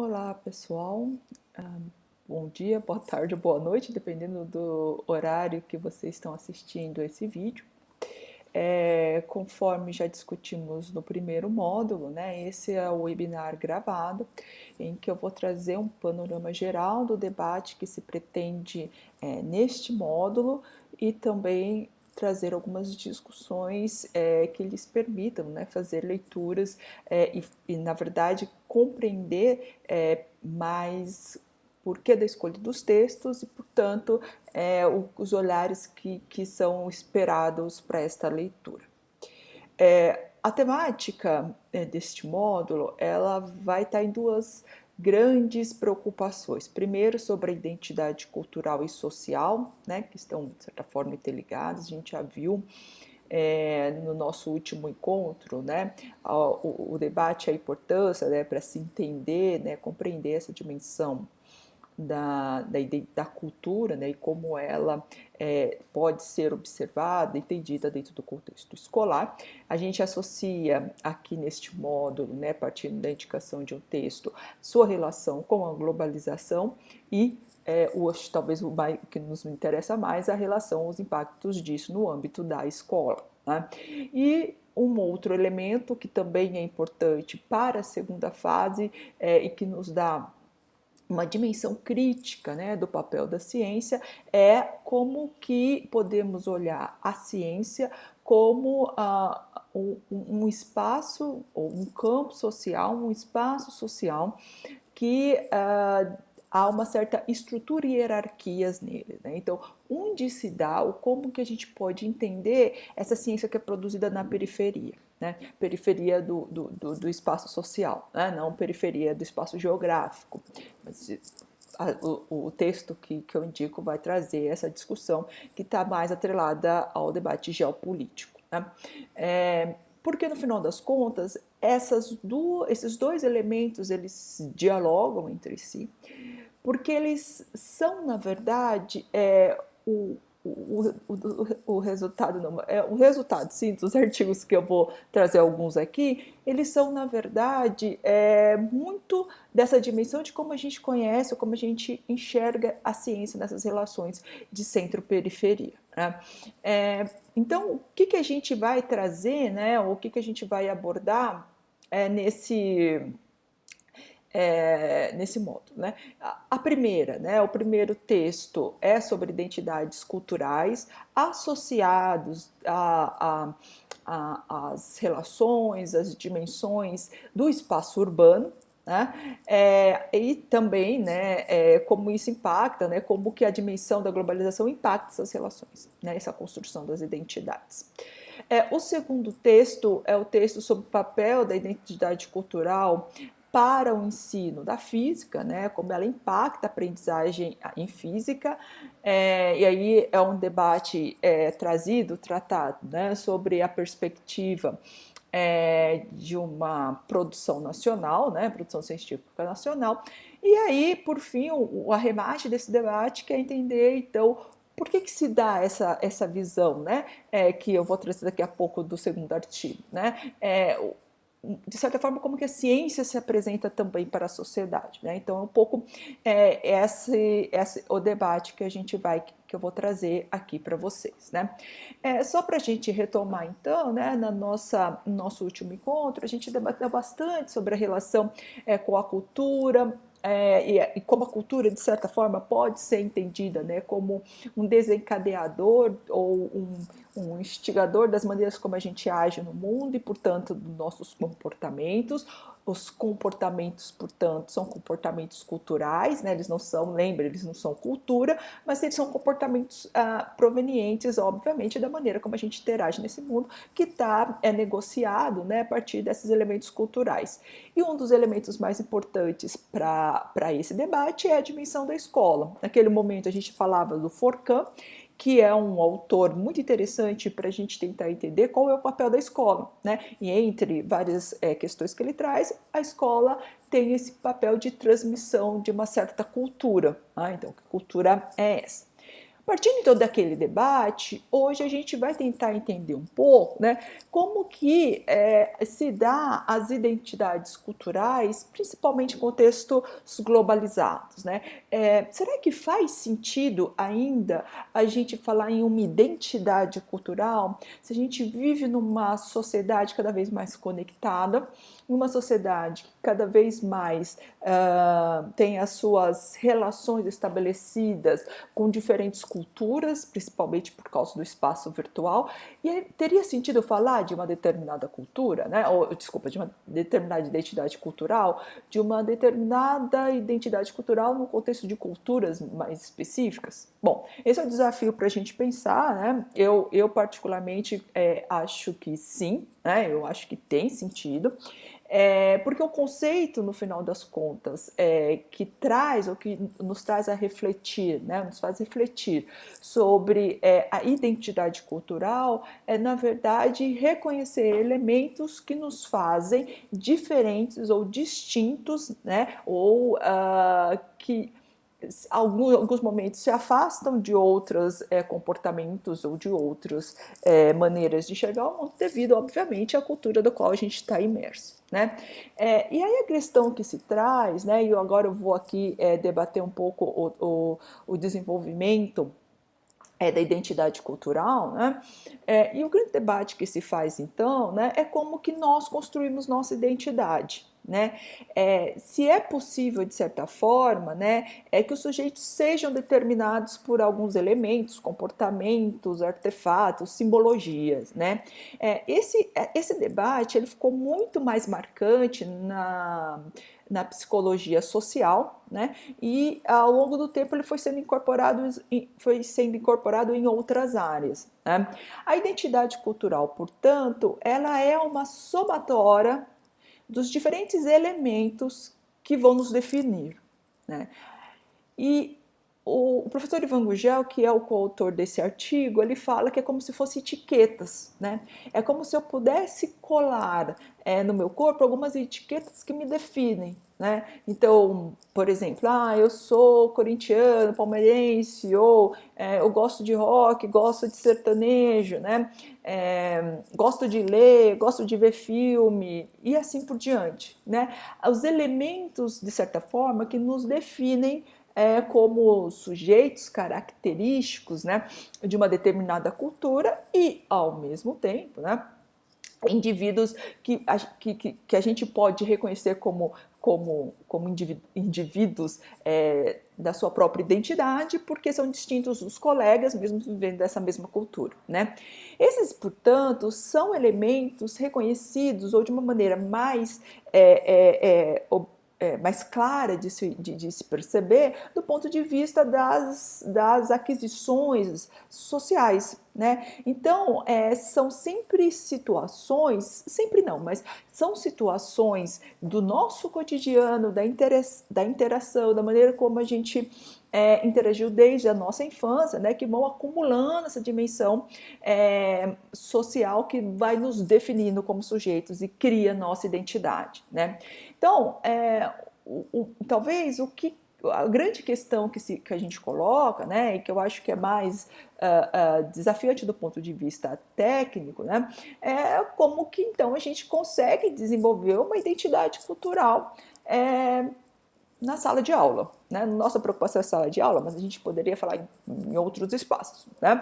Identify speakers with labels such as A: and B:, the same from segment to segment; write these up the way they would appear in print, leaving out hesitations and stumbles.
A: Olá, pessoal. Ah, Bom dia, boa tarde, boa noite, dependendo do horário que vocês estão assistindo esse vídeo. Conforme já discutimos no primeiro módulo, né, esse é o webinar gravado, em que eu vou trazer um panorama geral do debate que se pretende neste módulo e também trazer algumas discussões que lhes permitam, né, fazer leituras na verdade, compreender mais porquê da escolha dos textos e, portanto, os olhares que são esperados para esta leitura. A temática deste módulo ela vai estar em duas grandes preocupações. Primeiro, sobre a identidade cultural e social, né, que estão, de certa forma, interligadas. A gente já viu no nosso último encontro, né, o debate, a importância, né, para se entender, né, compreender essa dimensão da cultura, né, e como ela pode ser observada, entendida dentro do contexto escolar. A gente associa aqui neste módulo, né, partindo da indicação de um texto, sua relação com a globalização e talvez o que nos interessa mais, a relação, os impactos disso no âmbito da escola. Né? E um outro elemento que também é importante para a segunda fase e que nos dá uma dimensão crítica, né, do papel da ciência é como que podemos olhar a ciência como um espaço ou um campo social, um espaço social que há uma certa estrutura e hierarquias nele. Né? Então, onde se dá, ou como que a gente pode entender essa ciência que é produzida na periferia. Né? Periferia do espaço social, né? Não periferia do espaço geográfico. Mas o texto que eu indico vai trazer essa discussão que está mais atrelada ao debate geopolítico. Né? Porque no final das contas, esses dois elementos eles dialogam entre si, porque eles são, na verdade, o resultado, não, o resultado, sim, dos artigos que eu vou trazer alguns aqui, eles são, na verdade, muito dessa dimensão de como a gente conhece, como a gente enxerga a ciência nessas relações de centro-periferia. Né? Então, o que a gente vai trazer, né, ou o que a gente vai abordar nesse modo. Né? A primeira, né, o primeiro texto é sobre identidades culturais associados às relações, às dimensões do espaço urbano, né? E também, né, como isso impacta, né, como que a dimensão da globalização impacta essas relações, né, essa construção das identidades. O segundo texto é o texto sobre o papel da identidade cultural para o ensino da física, né, como ela impacta a aprendizagem em física, e aí é um debate tratado, né, sobre a perspectiva de uma produção nacional, né, produção científica nacional, e aí, por fim, o arremate desse debate quer entender, então, por que se dá essa visão, né, que eu vou trazer daqui a pouco do segundo artigo, né, de certa forma, como que a ciência se apresenta também para a sociedade. Né? Então, é um pouco o debate que que eu vou trazer aqui para vocês. Né? Só para a gente retomar, então, né, no nosso último encontro, a gente debateu bastante sobre a relação com a cultura, e como a cultura, de certa forma, pode ser entendida, né, como um desencadeador ou um instigador das maneiras como a gente age no mundo e, portanto, dos nossos comportamentos. Os comportamentos, portanto, são comportamentos culturais, né? Eles não são, lembra, eles não são cultura, mas eles são comportamentos provenientes, obviamente, da maneira como a gente interage nesse mundo, que está negociado, né, a partir desses elementos culturais. E um dos elementos mais importantes para esse debate é a dimensão da escola. Naquele momento a gente falava do Forcan, que é um autor muito interessante para a gente tentar entender qual é o papel da escola. Né? E entre várias questões que ele traz, a escola tem esse papel de transmissão de uma certa cultura. Então, que cultura é essa? Partindo então daquele debate, hoje a gente vai tentar entender um pouco, né, como que se dá as identidades culturais, principalmente em contextos globalizados, né? Será que faz sentido ainda a gente falar em uma identidade cultural se a gente vive numa sociedade cada vez mais conectada, numa sociedade que cada vez mais tem as suas relações estabelecidas com diferentes culturas, principalmente por causa do espaço virtual, e aí, teria sentido falar de uma determinada cultura, né? Ou, desculpa, de uma determinada identidade cultural, de uma determinada identidade cultural no contexto de culturas mais específicas? Bom, esse é um desafio para a gente pensar, né? Eu particularmente acho que sim, né? Eu acho que tem sentido. Porque o conceito, no final das contas, que traz, ou que nos traz a refletir, né, nos faz refletir sobre a identidade cultural, na verdade, reconhecer elementos que nos fazem diferentes ou distintos, né, ou que alguns momentos se afastam de outros comportamentos ou de outras maneiras de enxergar o mundo devido, obviamente, à cultura da qual a gente está imerso, né? E aí a questão que se traz, né? E agora eu vou aqui debater um pouco o desenvolvimento da identidade cultural, né? E o grande debate que se faz então, né, é como que nós construímos nossa identidade, né? Se é possível de certa forma, né, que os sujeitos sejam determinados por alguns elementos, comportamentos, artefatos, simbologias, né? Esse debate ele ficou muito mais marcante na psicologia social, né? E ao longo do tempo ele foi sendo incorporado em outras áreas, né? A identidade cultural, portanto, ela é uma somatória dos diferentes elementos que vão nos definir, né? E o professor Ivan Gugel, que é o coautor desse artigo, ele fala que é como se fossem etiquetas, né? É como se eu pudesse colar no meu corpo algumas etiquetas que me definem, né? Então, por exemplo, eu sou corintiano, palmeirense, ou eu gosto de rock, gosto de sertanejo, né? Gosto de ler, gosto de ver filme e assim por diante, né? Os elementos, de certa forma, que nos definem como sujeitos característicos, né, de uma determinada cultura e, ao mesmo tempo, né, indivíduos que a gente pode reconhecer como indivíduos da sua própria identidade, porque são distintos dos colegas, mesmo vivendo dessa mesma cultura, né? Esses, portanto, são elementos reconhecidos ou de uma maneira mais clara de se perceber do ponto de vista das aquisições sociais, né? Então, são sempre situações, sempre não, mas são situações do nosso cotidiano, da interação, da maneira como a gente interagiu desde a nossa infância, né, que vão acumulando essa dimensão social que vai nos definindo como sujeitos e cria nossa identidade, né? Então, talvez a grande questão que a gente coloca, né, e que eu acho que é mais desafiante do ponto de vista técnico, né, é como que então a gente consegue desenvolver uma identidade cultural na sala de aula, né? Nossa preocupação é sala de aula, mas a gente poderia falar em outros espaços, né?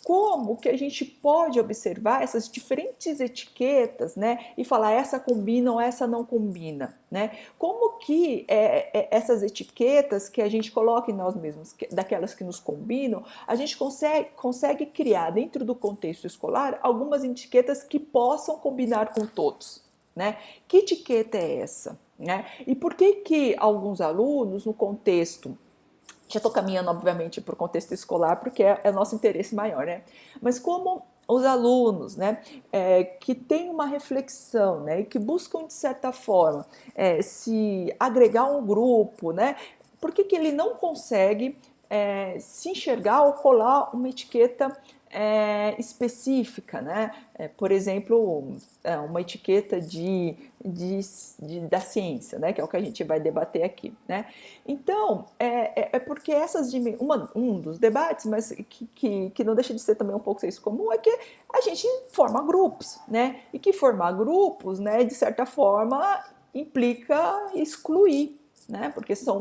A: Como que a gente pode observar essas diferentes etiquetas, né, e falar essa combina ou essa não combina, né? Como que essas etiquetas que a gente coloca em nós mesmos, daquelas que nos combinam, a gente consegue criar dentro do contexto escolar algumas etiquetas que possam combinar com todos, né? Que etiqueta é essa, né? E por que alguns alunos no contexto já estou caminhando, obviamente, para o contexto escolar, porque é o nosso interesse maior, né? Mas como os alunos, né, que têm uma reflexão, né, e que buscam, de certa forma, se agregar a um grupo, né? Por que ele não consegue se enxergar ou colar uma etiqueta específica, né? Por exemplo, uma etiqueta da ciência, né? Que é o que a gente vai debater aqui, né? Então, porque um dos debates, mas que não deixa de ser também um pouco senso comum, é que a gente forma grupos, né? E que formar grupos, né, de certa forma, implica excluir, né? Porque são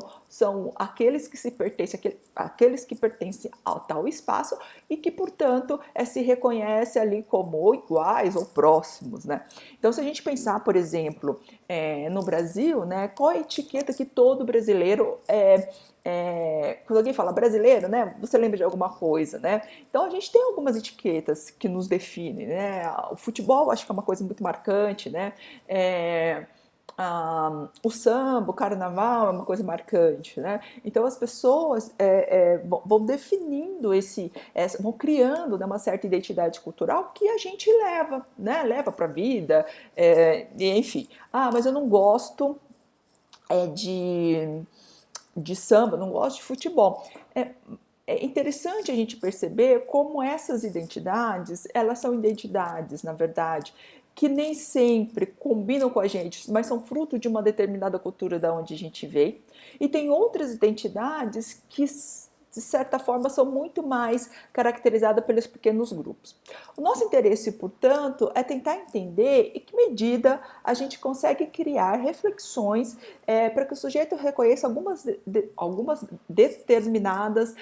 A: aqueles que se pertencem, aqueles que pertencem ao tal espaço e que, portanto, se reconhece ali como iguais ou próximos, né? Então, se a gente pensar, por exemplo, no Brasil, né, qual é a etiqueta que todo brasileiro quando alguém fala brasileiro, né, você lembra de alguma coisa, né? Então a gente tem algumas etiquetas que nos definem, né? O futebol acho que é uma coisa muito marcante, né? O samba, o carnaval é uma coisa marcante, né? Então as pessoas vão definindo vão criando, né, uma certa identidade cultural que a gente leva, né? Leva para a vida, enfim. Mas eu não gosto de samba, não gosto de futebol. É interessante a gente perceber como essas identidades, elas são identidades, na verdade, que nem sempre combinam com a gente, mas são fruto de uma determinada cultura da onde a gente veio. E tem outras identidades que, de certa forma, são muito mais caracterizadas pelos pequenos grupos. O nosso interesse, portanto, é tentar entender em que medida a gente consegue criar reflexões para que o sujeito reconheça algumas determinadas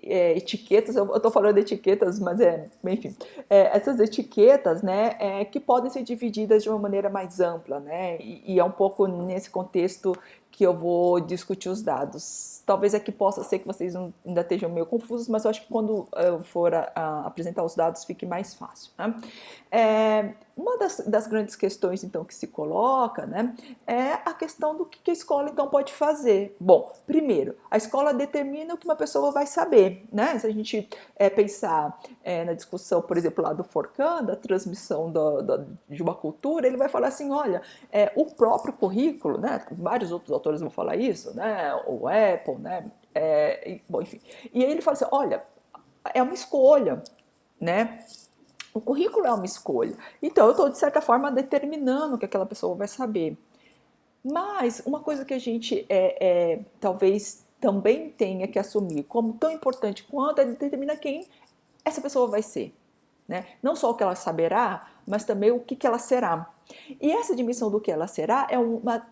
A: etiquetas, eu estou falando de etiquetas, mas enfim, essas etiquetas, né, que podem ser divididas de uma maneira mais ampla, né, e é um pouco nesse contexto que eu vou discutir os dados. Talvez aqui possa ser que vocês ainda estejam meio confusos, mas eu acho que quando eu for apresentar os dados fique mais fácil, né? Uma das grandes questões, então, que se coloca, né, é a questão do que a escola, então, pode fazer. Bom, primeiro, a escola determina o que uma pessoa vai saber, né? Se a gente pensar na discussão, por exemplo, lá do Forcan, da transmissão de uma cultura, ele vai falar assim, olha, o próprio currículo, né, vários outros autores vão falar isso, né, o Apple, né, bom, enfim. E aí ele fala assim, olha, é uma escolha, né? O currículo é uma escolha. Então, eu estou, de certa forma, determinando o que aquela pessoa vai saber. Mas uma coisa que a gente talvez também tenha que assumir como tão importante quanto é determinar quem essa pessoa vai ser. Né? Não só o que ela saberá, mas também o que ela será. E essa dimensão do que ela será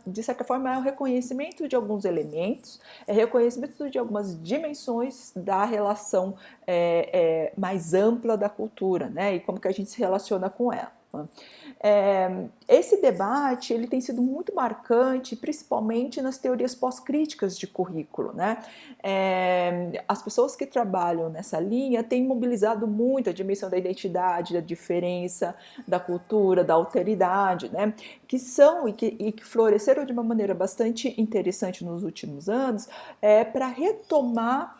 A: de certa forma, é o reconhecimento de alguns elementos, é reconhecimento de algumas dimensões da relação mais ampla da cultura, né? E como que a gente se relaciona com ela. Esse debate ele tem sido muito marcante, principalmente nas teorias pós-críticas de currículo, né? As pessoas que trabalham nessa linha têm mobilizado muito a dimensão da identidade, da diferença, da cultura, da alteridade, né? Que são e que floresceram de uma maneira bastante interessante nos últimos anos para retomar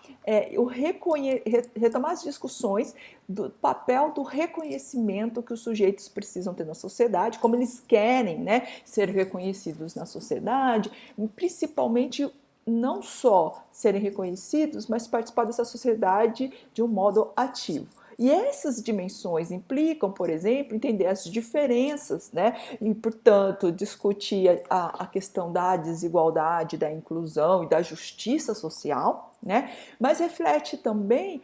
A: retomar as discussões do papel do reconhecimento que os sujeitos precisam ter na sociedade, como eles querem, né, ser reconhecidos na sociedade, principalmente não só serem reconhecidos, mas participar dessa sociedade de um modo ativo. E essas dimensões implicam, por exemplo, entender as diferenças, né? E, portanto, discutir a questão da desigualdade, da inclusão e da justiça social, né? Mas reflete também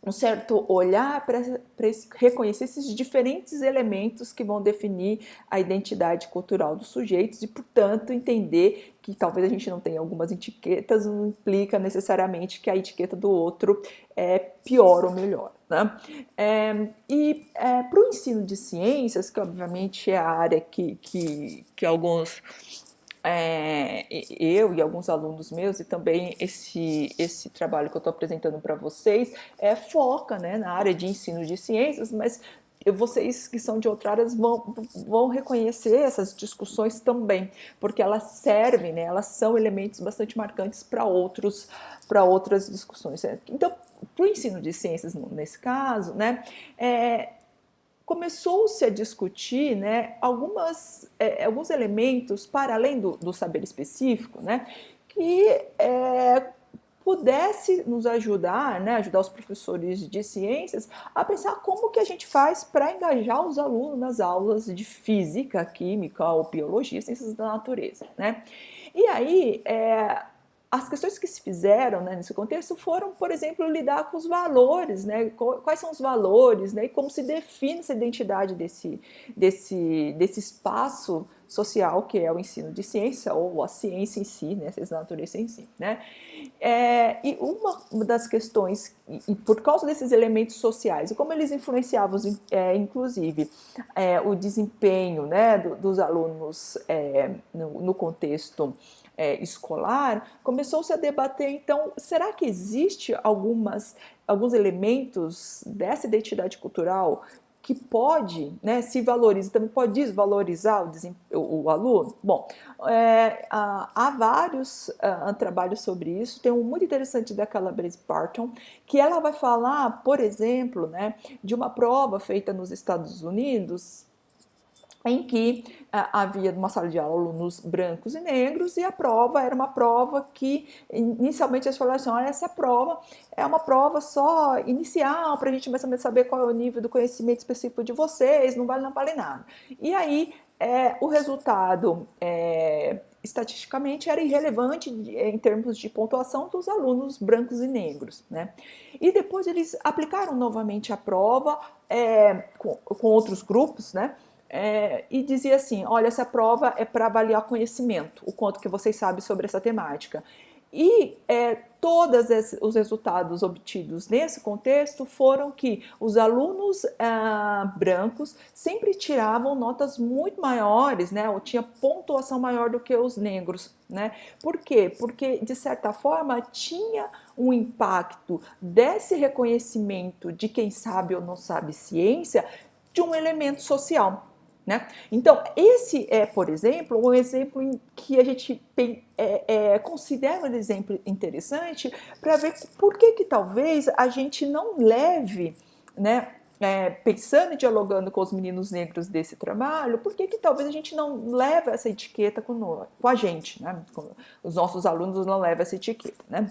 A: um certo olhar para reconhecer esses diferentes elementos que vão definir a identidade cultural dos sujeitos e, portanto, entender que talvez a gente não tenha algumas etiquetas, não implica necessariamente que a etiqueta do outro é pior ou melhor. Né? Para o ensino de ciências, que obviamente é a área que alguns eu e alguns alunos meus, e também esse trabalho que eu estou apresentando para vocês, foca, né, na área de ensino de ciências, mas vocês que são de outras áreas vão reconhecer essas discussões também, porque elas servem, né, elas são elementos bastante marcantes para outras discussões. Então, para o ensino de ciências, nesse caso, né, começou-se a discutir, né, alguns elementos para além do saber específico, né, que pudesse nos ajudar, né, ajudar os professores de ciências a pensar como que a gente faz para engajar os alunos nas aulas de física, química ou biologia, ciências da natureza, né? E aí, as questões que se fizeram, né, nesse contexto foram, por exemplo, lidar com os valores, né, quais são os valores, né, e como se define essa identidade desse espaço social que é o ensino de ciência, ou a ciência em si, né, a ciência da natureza em si, né. E uma das questões, e por causa desses elementos sociais, e como eles influenciavam, inclusive, o desempenho, né, dos alunos no contexto escolar, começou-se a debater, então, será que existe alguns elementos dessa identidade cultural que pode, né, se valorizar, também pode desvalorizar o aluno? Bom, há vários trabalhos sobre isso. Tem um muito interessante da Calabrese Barton, que ela vai falar, por exemplo, né, de uma prova feita nos Estados Unidos, em que havia uma sala de aula alunos brancos e negros, e a prova era uma prova que inicialmente eles falaram assim, olha, essa prova é uma prova só inicial, para a gente mais ou menos saber qual é o nível do conhecimento específico de vocês, não vale nada. E aí o resultado estatisticamente era irrelevante em termos de pontuação dos alunos brancos e negros, né? E depois eles aplicaram novamente a prova com outros grupos, né? E dizia assim, olha, essa prova é para avaliar conhecimento, o quanto que vocês sabem sobre essa temática. E todos os resultados obtidos nesse contexto foram que os alunos brancos sempre tiravam notas muito maiores, né, ou tinha pontuação maior do que os negros, né? Por quê? Porque, de certa forma, tinha um impacto desse reconhecimento de quem sabe ou não sabe ciência de um elemento social. Né? Então, esse é, por exemplo, um exemplo em que a gente considera um exemplo interessante para ver por que talvez a gente não leve, né, pensando e dialogando com os meninos negros desse trabalho, por que talvez a gente não leva essa etiqueta com a gente, né? Os nossos alunos não levam essa etiqueta, né?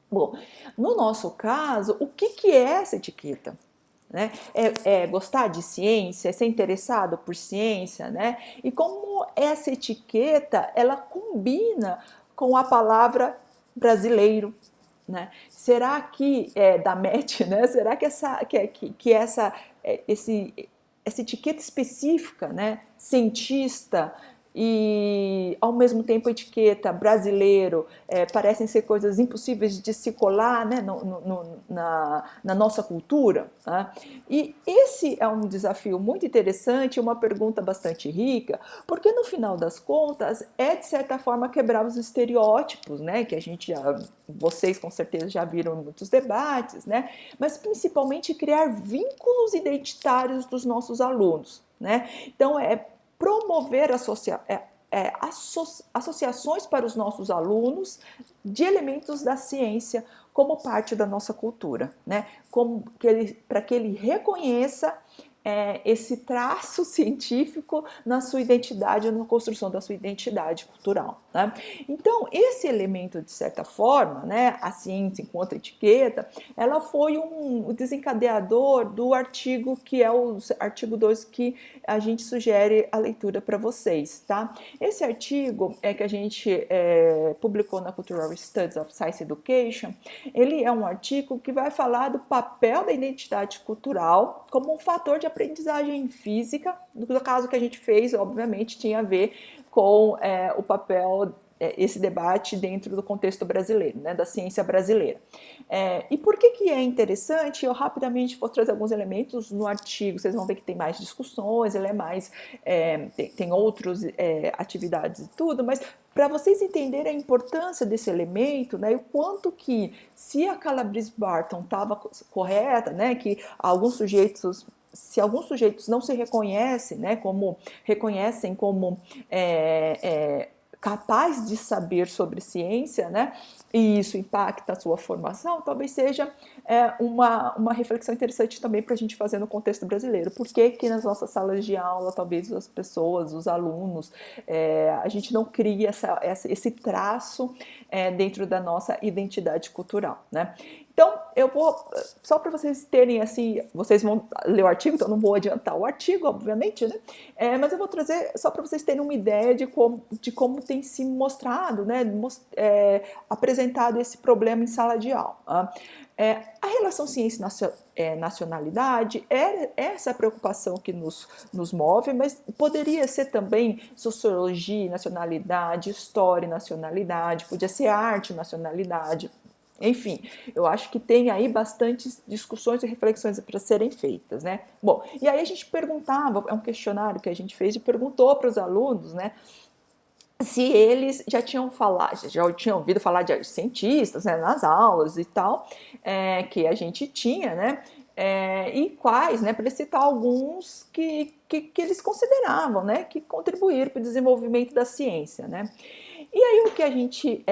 A: Bom, no nosso caso, o que é essa etiqueta? Né? Gostar de ciência, ser interessado por ciência, né? E como essa etiqueta ela combina com a palavra brasileiro, né? Será que da MET, né? Será que essa etiqueta específica, né? Cientista e ao mesmo tempo a etiqueta brasileiro parecem ser coisas impossíveis de se colar, né, na nossa cultura, né? E esse é um desafio muito interessante, uma pergunta bastante rica, porque no final das contas de certa forma quebrar os estereótipos, né, que vocês com certeza já viram em muitos debates, né, mas principalmente criar vínculos identitários dos nossos alunos, né? Então promover associações para os nossos alunos de elementos da ciência como parte da nossa cultura, né? Para que ele reconheça esse traço científico na sua identidade, na construção da sua identidade cultural, né? Então, esse elemento, de certa forma, né, a ciência enquanto etiqueta, ela foi um desencadeador do artigo que é o artigo 2 que a gente sugere a leitura para vocês, tá? Esse artigo que a gente publicou na Cultural Studies of Science Education, ele é um artigo que vai falar do papel da identidade cultural como um fator de aprendizagem física. No caso que a gente fez, obviamente, tinha a ver com o papel, esse debate dentro do contexto brasileiro, né, da ciência brasileira. E por que é interessante? Eu rapidamente vou trazer alguns elementos no artigo, vocês vão ver que tem mais discussões, ele é mais, tem outras atividades e tudo, mas para vocês entenderem a importância desse elemento, né, e o quanto que, se a Calabrese Barton estava correta, né, que se alguns sujeitos não se reconhecem, né, reconhecem como capaz de saber sobre ciência, né? E isso impacta a sua formação, talvez seja uma reflexão interessante também para a gente fazer no contexto brasileiro. Por que que nas nossas salas de aula, talvez as pessoas, os alunos, a gente não cria esse traço dentro da nossa identidade cultural, né? Então, eu vou, só para vocês terem assim, vocês vão ler o artigo, então não vou adiantar o artigo, obviamente, né? Mas eu vou trazer só para vocês terem uma ideia de como tem se mostrado, né? Apresentado esse problema em sala de aula. A relação ciência-nacionalidade é essa preocupação que nos move, mas poderia ser também sociologia, nacionalidade, história e nacionalidade, podia ser arte e nacionalidade. Enfim, eu acho que tem aí bastantes discussões e reflexões para serem feitas, né? Bom, e aí a gente perguntava, é um questionário que a gente fez e perguntou para os alunos, né, se eles já tinham ouvido falar de cientistas, né, nas aulas e tal, que a gente tinha, né? E quais, né, para citar alguns que eles consideravam, né, que contribuíram para o desenvolvimento da ciência, né? E aí o que a gente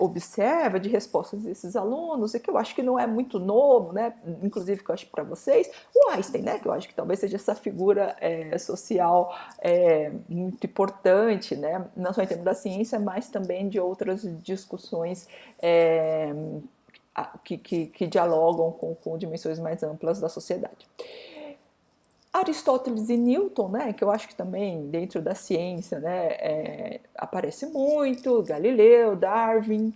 A: observa de respostas desses alunos, e que eu acho que não é muito novo, né? Inclusive que eu acho para vocês, o Einstein, né? Que eu acho que talvez seja essa figura social muito importante, né? Não só em termos da ciência, mas também de outras discussões que dialogam com dimensões mais amplas da sociedade. Aristóteles e Newton, né, que eu acho que também dentro da ciência, né, aparece muito, Galileu, Darwin,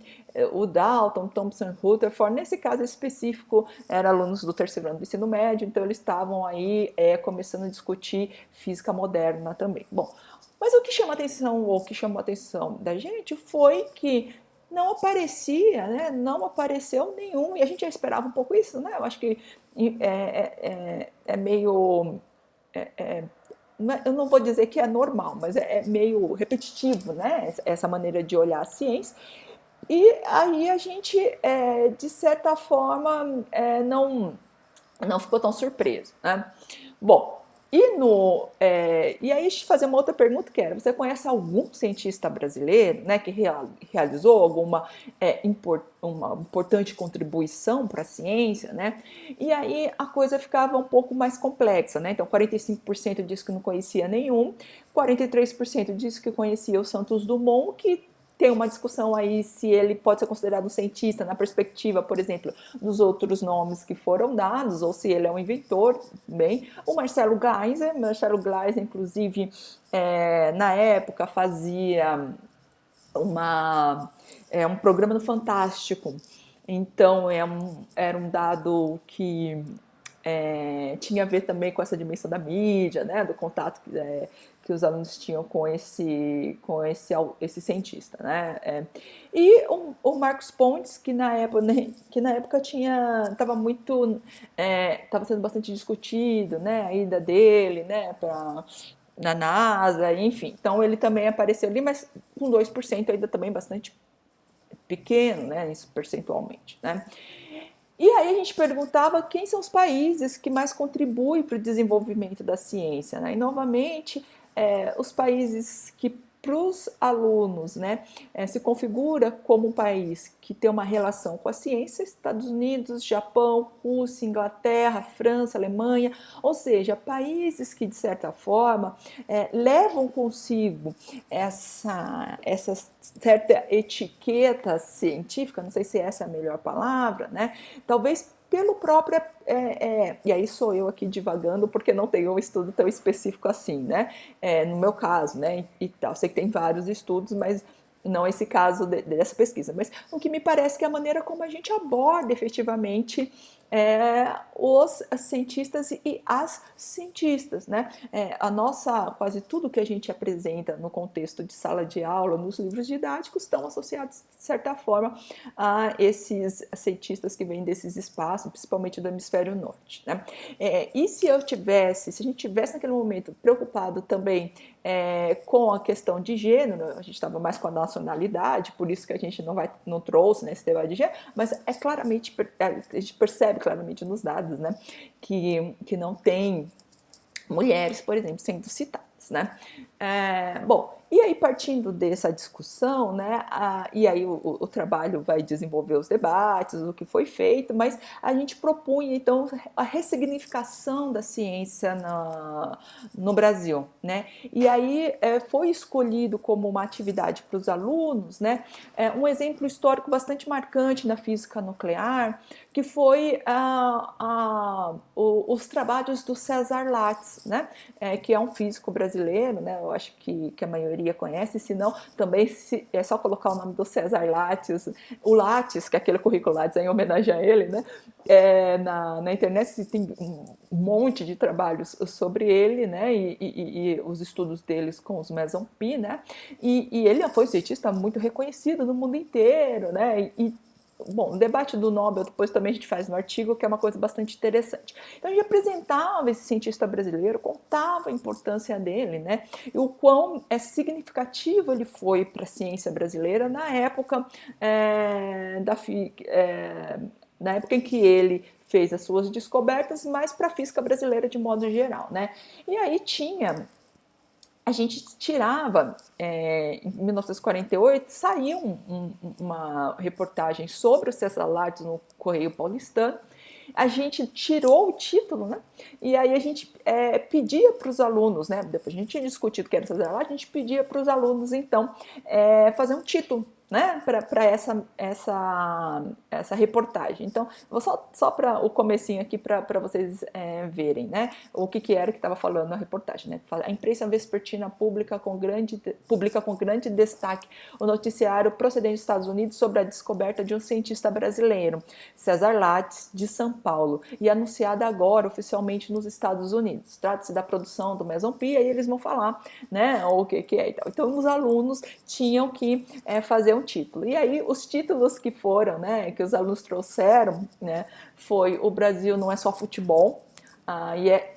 A: o Dalton, Thomson, Rutherford, nesse caso específico eram alunos do terceiro ano do ensino médio, então eles estavam aí começando a discutir física moderna também. Bom, mas o que chama atenção, ou o que chamou a atenção da gente foi que não aparecia, né, não apareceu nenhum, e a gente já esperava um pouco isso, né, eu acho que é meio eu não vou dizer que é normal, mas é meio repetitivo, né? Essa maneira de olhar a ciência. E aí a gente, de certa forma, não ficou tão surpreso, né? Bom, e aí fazer uma outra pergunta que era: você conhece algum cientista brasileiro, né, que realizou alguma uma importante contribuição para a ciência, né? E aí a coisa ficava um pouco mais complexa, né? Então 45% disse que não conhecia nenhum, 43% disse que conhecia o Santos Dumont, que tem uma discussão aí se ele pode ser considerado um cientista na perspectiva, por exemplo, dos outros nomes que foram dados, ou se ele é um inventor. Bem, o Marcelo Gleiser, inclusive, na época fazia um programa no Fantástico. Então, era um dado que tinha a ver também com essa dimensão da mídia, né, do contato que os alunos tinham com esse cientista, né? E o Marcos Pontes, que na época estava sendo bastante discutido, né, a ida dele, né, na NASA, enfim. Então ele também apareceu ali, mas com 2% ainda também bastante pequeno, né, isso percentualmente, né? E aí a gente perguntava quem são os países que mais contribuem para o desenvolvimento da ciência, né? E novamente, os países que para os alunos, né, se configura como um país que tem uma relação com a ciência: Estados Unidos, Japão, Rússia, Inglaterra, França, Alemanha, ou seja, países que de certa forma levam consigo essa certa etiqueta científica, não sei se essa é a melhor palavra, né? Talvez pelo próprio, e aí sou eu aqui divagando porque não tenho um estudo tão específico assim, né? No meu caso, né? E tal, sei que tem vários estudos, mas não esse caso dessa pesquisa. Mas o que me parece que é a maneira como a gente aborda efetivamente os cientistas e as cientistas, né? Quase tudo que a gente apresenta no contexto de sala de aula, nos livros didáticos, estão associados, de certa forma, a esses cientistas que vêm desses espaços, principalmente do hemisfério norte, né? E se a gente tivesse naquele momento preocupado também com a questão de gênero, a gente estava mais com a nacionalidade, por isso que a gente não trouxe, né, esse debate de gênero, mas claramente, a gente percebe claramente nos dados, né, que não tem mulheres, por exemplo, sendo citadas, né? Bom, E aí, partindo dessa discussão, né, e aí o trabalho vai desenvolver os debates, o que foi feito, mas a gente propunha, então, a ressignificação da ciência no Brasil, né? E aí foi escolhido como uma atividade para os alunos, né, um exemplo histórico bastante marcante na física nuclear, que foi os trabalhos do César Lattes, né, que é um físico brasileiro, né, eu acho que a maioria conhece, se não, também é só colocar o nome do César Lattes, o Lattes, que é aquele currículo Lattes em homenagem a ele, né, na internet tem um monte de trabalhos sobre ele, né, e os estudos deles com os meson-pi, né, e ele foi um cientista muito reconhecido no mundo inteiro, né, bom, o debate do Nobel depois também a gente faz no artigo, que é uma coisa bastante interessante. Então a gente apresentava esse cientista brasileiro, contava a importância dele, né, e o quão significativo ele foi para a ciência brasileira na época na época em que ele fez as suas descobertas, mas para a física brasileira de modo geral, né? E aí a gente tirava, em 1948, saiu uma reportagem sobre o César Lattes no Correio Paulistano. A gente tirou o título, né? E aí a gente pedia para os alunos, né? Depois a gente tinha discutido que era César Lattes, a gente pedia para os alunos, então, fazer um título, né, para essa reportagem. Então, vou só para o comecinho aqui para vocês verem, né, o que era que estava falando na reportagem, né? A imprensa vespertina publica com grande destaque o noticiário procedente dos Estados Unidos sobre a descoberta de um cientista brasileiro, César Lattes, de São Paulo, e anunciada agora oficialmente nos Estados Unidos. Trata-se da produção do meson-pi, aí eles vão falar, né, o que é e tal. Então, os alunos tinham que fazer um título. E aí, os títulos que foram, né, que os alunos trouxeram, né, foi O Brasil Não É Só Futebol,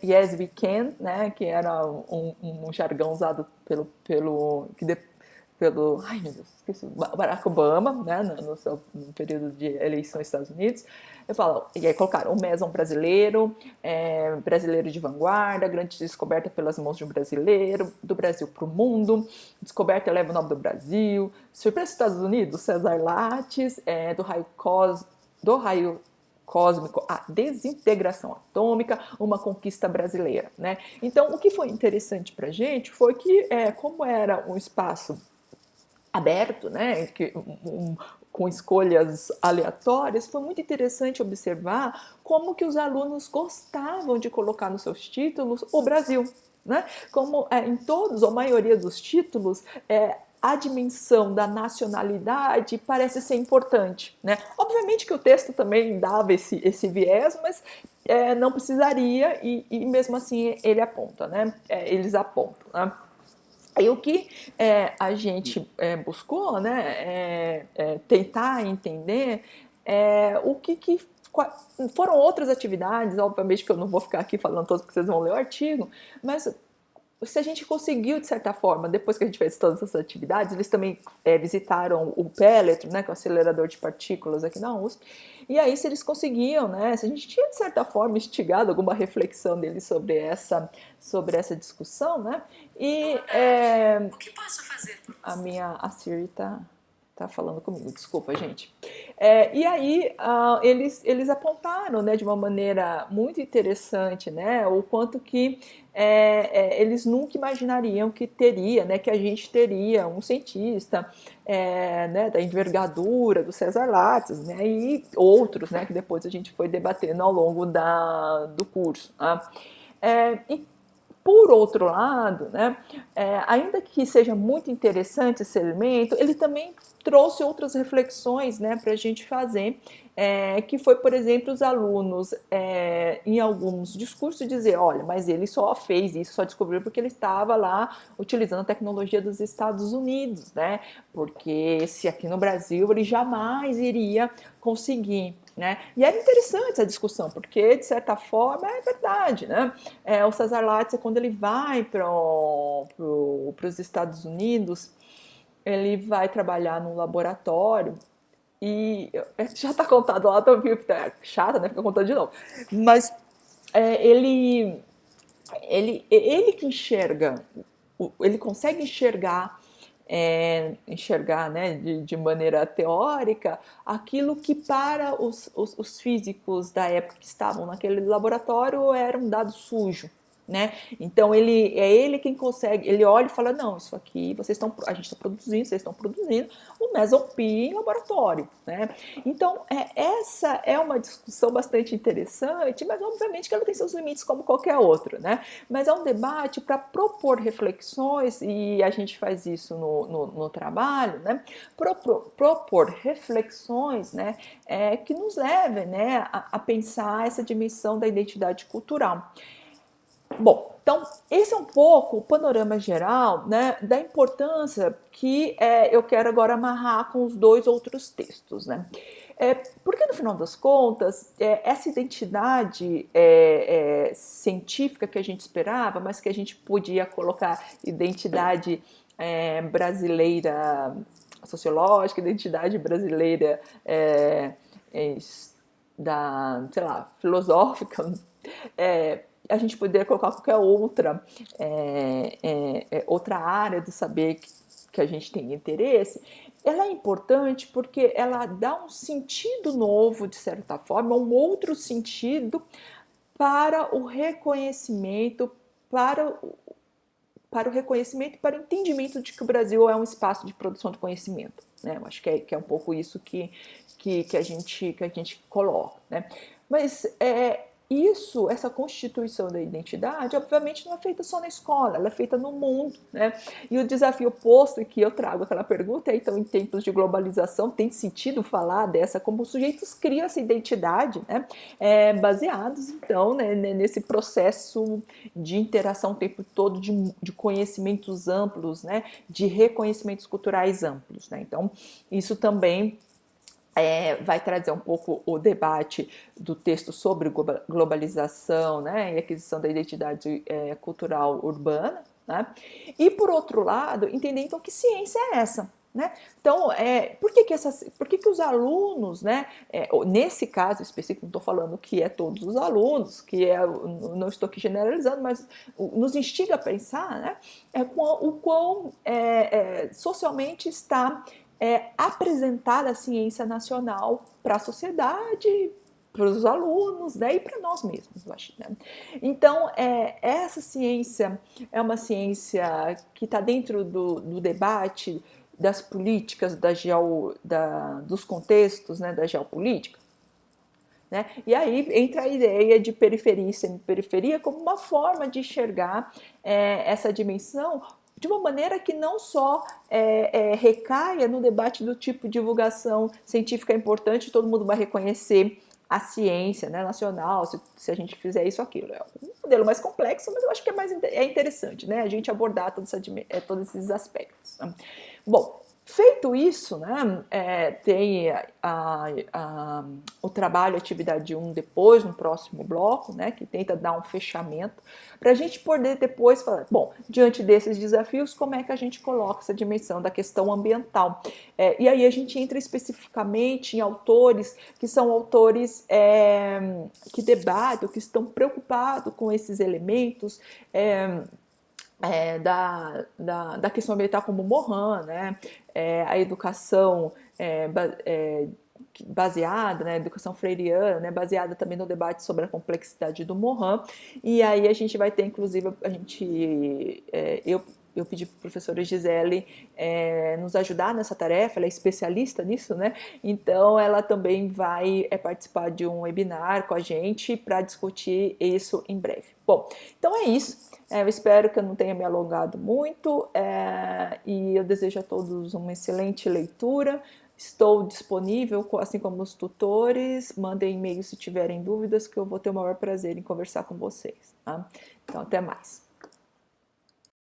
A: Yes We Can, né, que era um jargão usado pelo ai meu Deus, esqueci, Barack Obama, né, no período de eleição nos Estados Unidos. E aí colocaram o Meson brasileiro, brasileiro de vanguarda, grande descoberta pelas mãos de um brasileiro, do Brasil para o mundo, descoberta eleva o nome do Brasil, surpresa dos Estados Unidos, César Lattes, do raio cósmico, a desintegração atômica, uma conquista brasileira, né? Então, o que foi interessante para a gente foi que, como era um espaço aberto, né, com escolhas aleatórias, foi muito interessante observar como que os alunos gostavam de colocar nos seus títulos o Brasil, né? Como em todos, ou a maioria dos títulos, a dimensão da nacionalidade parece ser importante, né? Obviamente que o texto também dava esse viés, mas não precisaria, e mesmo assim ele aponta, né? Eles apontam, né? E o que a gente buscou, né, tentar entender foram outras atividades, obviamente que eu não vou ficar aqui falando todas porque vocês vão ler o artigo, mas se a gente conseguiu, de certa forma, depois que a gente fez todas essas atividades, eles também visitaram o Pelletro, né, que é o acelerador de partículas aqui na USP, e aí se eles conseguiam, né, se a gente tinha, de certa forma, instigado alguma reflexão deles sobre essa discussão, né, o que posso fazer por você? A Siri tá falando comigo, desculpa, gente. E aí eles apontaram, né, de uma maneira muito interessante, né, o quanto que eles nunca imaginariam que teria, né, que a gente teria um cientista né, da envergadura do César Lattes, né, e outros, né, que depois a gente foi debatendo ao longo do curso. Tá? Por outro lado, né, ainda que seja muito interessante esse elemento, ele também trouxe outras reflexões, né, para a gente fazer, que foi, por exemplo, os alunos, em alguns discursos, dizer, olha, mas ele só fez isso, só descobriu porque ele estava lá utilizando a tecnologia dos Estados Unidos, né, porque se aqui no Brasil ele jamais iria conseguir. Né? E era interessante essa discussão, porque, de certa forma, é verdade. Né? O César Lattes, quando ele vai para os Estados Unidos, ele vai trabalhar num laboratório e já está contado lá, tá chata, né? Fica contando de novo. Mas ele que enxerga, ele consegue enxergar enxergar, né, de maneira teórica aquilo que para os físicos da época que estavam naquele laboratório era um dado sujo. Né? Então ele quem consegue, ele olha e fala, não, isso aqui a gente está produzindo, vocês estão produzindo o meson-pi em laboratório, né? Então essa é uma discussão bastante interessante, mas obviamente que ela tem seus limites como qualquer outro, né? Mas é um debate para propor reflexões, e a gente faz isso no trabalho, né? Propor reflexões, né? Que nos levem, né, a pensar essa dimensão da identidade cultural. Bom, então esse é um pouco o panorama geral, né, da importância que eu quero agora amarrar com os dois outros textos, né? Porque no final das contas, essa identidade científica que a gente esperava, mas que a gente podia colocar identidade brasileira sociológica, identidade brasileira da, sei lá, filosófica, a gente poderia colocar qualquer outra área do saber que a gente tem interesse, ela é importante porque ela dá um sentido novo, de certa forma, um outro sentido para o reconhecimento, para o reconhecimento e para o entendimento de que o Brasil é um espaço de produção de conhecimento. Né? Eu acho que é um pouco isso que a gente coloca. Né? Mas essa constituição da identidade, obviamente, não é feita só na escola, ela é feita no mundo, né? E o desafio posto, que eu trago aquela pergunta, então, em tempos de globalização, tem sentido falar dessa, como os sujeitos criam essa identidade, né? Baseados, então, né, nesse processo de interação o tempo todo, de conhecimentos amplos, né? De reconhecimentos culturais amplos, né? Então, isso também vai trazer um pouco o debate do texto sobre globalização, né, e aquisição da identidade cultural urbana, né? E por outro lado, entender então que ciência é essa, né? Então, por que os alunos, né, nesse caso específico, não estou falando que é todos os alunos, não estou aqui generalizando, mas nos instiga a pensar, né, o quão socialmente está apresentar a ciência nacional para a sociedade, para os alunos, né, e para nós mesmos, eu acho. Né? Então, essa ciência é uma ciência que está dentro do debate das políticas, dos contextos, né, da geopolítica. Né? E aí entra a ideia de periferia e semiperiferia como uma forma de enxergar essa dimensão de uma maneira que não só recaia no debate do tipo de divulgação científica é importante, todo mundo vai reconhecer a ciência, né, nacional, se a gente fizer isso ou aquilo. É um modelo mais complexo, mas eu acho que é interessante, né, a gente abordar todos esses aspectos. Né? Bom, feito isso, né, tem o trabalho atividade 1 depois, no próximo bloco, né, que tenta dar um fechamento, para a gente poder depois falar, bom, diante desses desafios, como é que a gente coloca essa dimensão da questão ambiental? E aí a gente entra especificamente em autores que são autores que debatem, que estão preocupados com esses elementos, da questão ambiental como Morin, né? A educação baseada, né, educação freiriana, né, baseada também no debate sobre a complexidade do Morin, e aí a gente vai ter, inclusive, eu pedi para a professora Gisele nos ajudar nessa tarefa, ela é especialista nisso, né? Então ela também vai participar de um webinar com a gente para discutir isso em breve. Bom, então é isso. Eu espero que eu não tenha me alongado muito e eu desejo a todos uma excelente leitura. Estou disponível, assim como os tutores. Mandem e-mail se tiverem dúvidas, que eu vou ter o maior prazer em conversar com vocês. Tá? Então, até mais.